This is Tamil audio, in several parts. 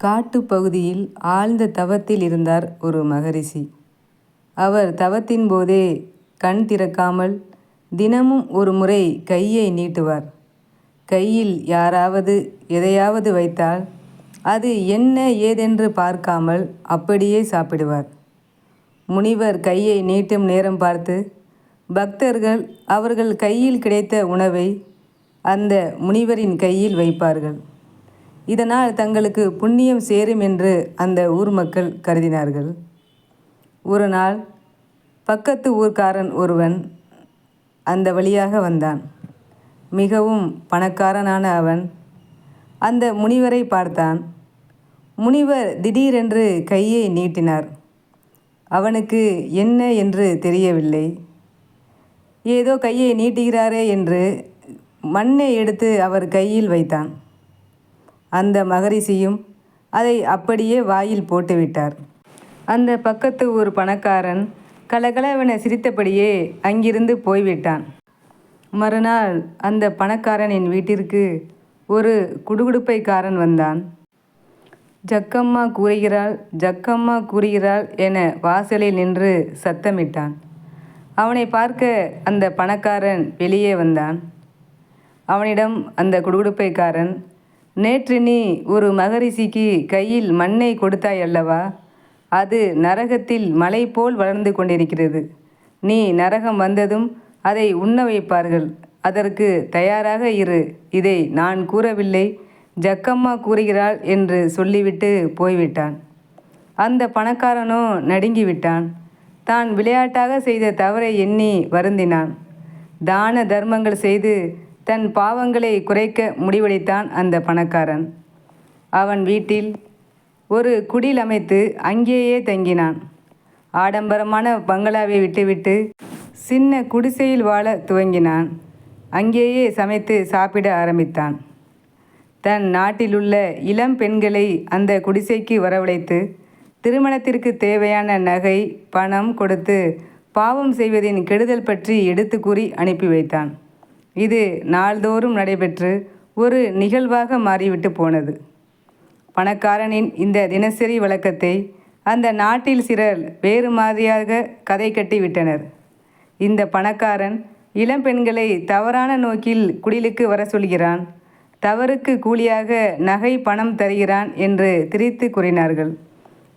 காட்டுப்பகுதியில் ஆழ்ந்த தவத்தில் இருந்தார் ஒரு மகரிஷி. அவர் தவத்தின் போதே கண் திறக்காமல் தினமும் ஒரு முறை கையை நீட்டுவார். கையில் யாராவது எதையாவது வைத்தால் அது என்ன ஏதென்று பார்க்காமல் அப்படியே சாப்பிடுவார். முனிவர் கையை நீட்டும் நேரம் பார்த்து பக்தர்கள் அவர்கள் கையில் கிடைத்த உணவை அந்த முனிவரின் கையில் வைப்பார்கள். இதனால் தங்களுக்கு புண்ணியம் சேரும் என்று அந்த ஊர் மக்கள் கருதினார்கள். ஒரு நாள் பக்கத்து ஊர்க்காரன் ஒருவன் அந்த வழியாக வந்தான். மிகவும் பணக்காரனான அவன் அந்த முனிவரை பார்த்தான். முனிவர் திடீரென்று கையை நீட்டினார். அவனுக்கு என்ன என்று தெரியவில்லை. ஏதோ கையை நீட்டுகிறாரே என்று மண்ணை எடுத்து அவர் கையில் வைத்தான். அந்த மகரிஷியும் அதை அப்படியே வாயில் போட்டுவிட்டார். அந்த பக்கத்து ஊர் பணக்காரன் கலகலவென சிரித்தபடியே அங்கிருந்து போய்விட்டான். மறுநாள் அந்த பணக்காரனின் வீட்டிற்கு ஒரு குடுகுடுப்பைக்காரன் வந்தான். ஜக்கம்மா கூறுகிறாள், ஜக்கம்மா கூறுகிறாள் என வாசலில் நின்று சத்தமிட்டான். அவனை பார்க்க அந்த பணக்காரன் வெளியே வந்தான். அவனிடம் அந்த குடுகுடுப்பைக்காரன், நேற்று நீ ஒரு மகரிஷிக்கு கையில் மண்ணை கொடுத்தாய் அல்லவா? அது நரகத்தில் மலை போல் வளர்ந்து கொண்டிருக்கிறது. நீ நரகம் வந்ததும் அதை உண்ண வைப்பார்கள். அதற்கு தயாராக இரு. இதை நான் கூறவில்லை, ஜக்கம்மா கூறுகிறாள் என்று சொல்லிவிட்டு போய்விட்டான். அந்த பணக்காரனோ நடுங்கிவிட்டான். தான் விளையாட்டாக செய்த தவறை எண்ணி வருந்தினான். தான தர்மங்கள் செய்து தன் பாவங்களை குறைக்க முடிவெடுத்தான் அந்த பணக்காரன். அவன் வீட்டில் ஒரு குடில் அமைத்து அங்கேயே தங்கினான். ஆடம்பரமான பங்களாவை விட்டுவிட்டு சின்ன குடிசையில் வாழ துவங்கினான். அங்கேயே சமைத்து சாப்பிட ஆரம்பித்தான். தன் நாட்டிலுள்ள இளம் பெண்களை அந்த குடிசைக்கு வரவழைத்து திருமணத்திற்கு தேவையான நகை பணம் கொடுத்து பாவம் செய்வதின் கெடுதல் பற்றி எடுத்து கூறி அனுப்பி வைத்தான். இது நாள்தோறும் நடைபெற்று ஒரு நிகழ்வாக மாறிவிட்டு போனது. பணக்காரனின் இந்த தினசரி வழக்கத்தை அந்த நாட்டில் சிலர் வேறு மாதிரியாக கதை கட்டி விட்டனர். இந்த பணக்காரன் இளம் பெண்களை தவறான நோக்கில் குடிலுக்கு வர சொல்கிறான், தவறுக்கு கூலியாக நகை பணம் தருகிறான் என்று திரித்து கூறினார்கள்.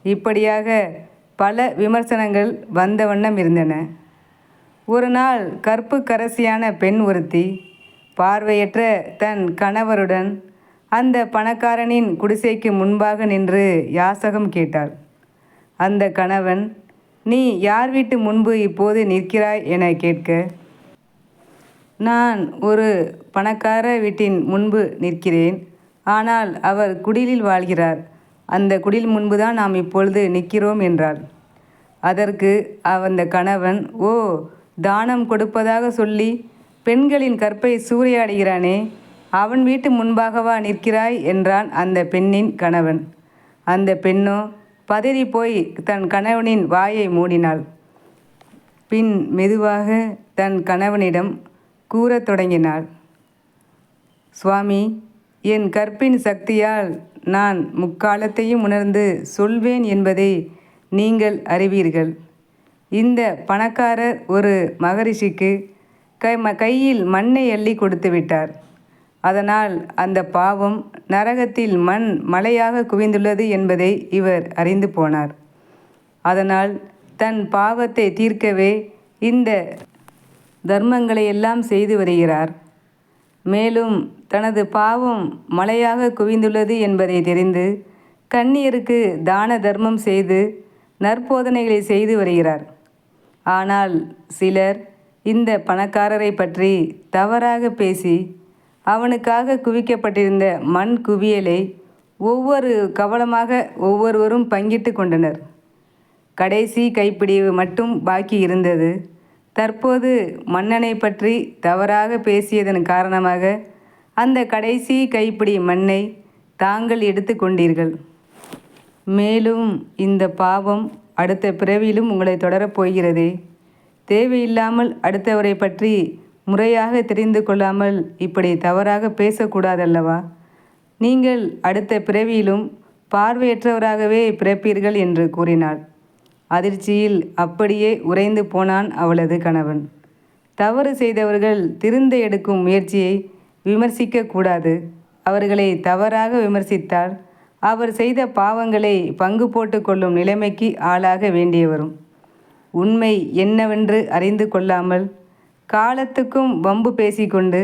இப்படியாக பல விமர்சனங்கள் வந்த வண்ணம் இருந்தன. ஒரு நாள் கற்புக்கரசியான பெண் ஒருத்தி பார்வையற்ற தன் கணவருடன் அந்த பணக்காரனின் குடிசைக்கு முன்பாக நின்று யாசகம் கேட்டாள். அந்த கணவன், நீ யார் வீட்டு முன்பு இப்போது நிற்கிறாய் என கேட்க, நான் ஒரு பணக்கார வீட்டின் முன்பு நிற்கிறேன். ஆனால் அவர் குடிலில் வாழ்கிறார். அந்த குடில் முன்புதான் நாம் இப்பொழுது நிற்கிறோம் என்றாள். அதற்கு அந்த கணவன், ஓ, தானம் கொடுப்பதாக சொல்லி பெண்களின் கற்பை சூறையாடுகிறானே, அவன் வீட்டு முன்பாகவா நிற்கிறாய் என்றான் அந்த பெண்ணின் கணவன். அந்த பெண்ணோ பதறி போய் தன் கணவனின் வாயை மூடினாள். பின் மெதுவாக தன் கணவனிடம் கூறத் தொடங்கினாள், சுவாமி, என் கற்பின் சக்தியால் நான் முக்காலத்தையும் உணர்ந்து சொல்வேன் என்பதை நீங்கள் அறிவீர்கள். இந்த பணக்காரர் ஒரு மகரிஷிக்கு கையில் மண்ணை அள்ளி கொடுத்து விட்டார். அதனால் அந்த பாவம் நரகத்தில் மண் மலையாக குவிந்துள்ளது என்பதை இவர் அறிந்து போனார். அதனால் தன் பாவத்தை தீர்க்கவே இந்த தர்மங்களை எல்லாம் செய்து வருகிறார். மேலும் தனது பாவம் மலையாக குவிந்துள்ளது என்பதை தெரிந்து கன்னியருக்கு தான தர்மம் செய்து நற்போதனைகளை செய்து வருகிறார். ஆனால் சிலர் இந்த பணக்காரரை பற்றி தவறாக பேசி அவனுக்காக குவிக்கப்பட்டிருந்த மண் குவியலை ஒவ்வொரு கவலமாக ஒவ்வொருவரும் பங்கிட்டு கொண்டனர். கடைசி கைப்பிடி மட்டும் பாக்கி இருந்தது. தற்போது மன்னனை பற்றி தவறாக பேசியதன் காரணமாக அந்த கடைசி கைப்பிடி மண்ணை தாங்கள் எடுத்து கொண்டீர்கள். மேலும் இந்த பாவம் அடுத்த பிறவியிலும் உங்களை தொடரப் போகிறதே. தேவையில்லாமல் அடுத்தவரை பற்றி முறையாக தெரிந்து கொள்ளாமல் இப்படி தவறாக பேசக்கூடாதல்லவா? நீங்கள் அடுத்த பிறவியிலும் பார்வையற்றவராகவே பிறப்பீர்கள் என்று கூறினாள். அதிர்ச்சியில் அப்படியே உறைந்து போனான் அவளது கணவன். தவறு செய்தவர்கள் திருந்த எடுக்கும் முயற்சியை விமர்சிக்க கூடாது. அவர்களை தவறாக விமர்சித்தால் அவர் செய்த பாவங்களை பங்கு போட்டு கொள்ளும் நிலைமைக்கு ஆளாக வேண்டிய வரும். உண்மை என்னவென்று அறிந்து கொள்ளாமல் காலத்துக்கும் வம்பு பேசிக்கொண்டு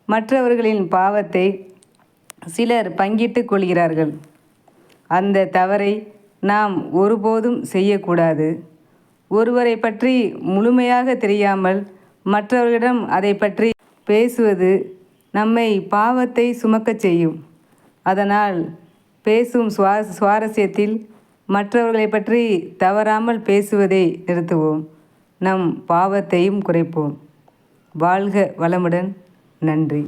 மற்றவர்களின் பாவத்தை சிலர் பங்கிட்டு கொள்கிறார்கள். அந்த தவறை நாம் ஒருபோதும் செய்யக்கூடாது. ஒருவரை பற்றி முழுமையாக தெரியாமல் மற்றவர்களிடம் அதை பற்றி பேசுவது நம்மை பாவத்தை சுமக்கச் செய்யும். அதனால் பேசும் சுவாரஸ்யத்தில் மற்றவர்களை பற்றி தவறாமல் பேசுவதை நிறுத்துவோம். நம் பாவத்தையும் குறைப்போம். வாழ்க வளமுடன். நன்றி.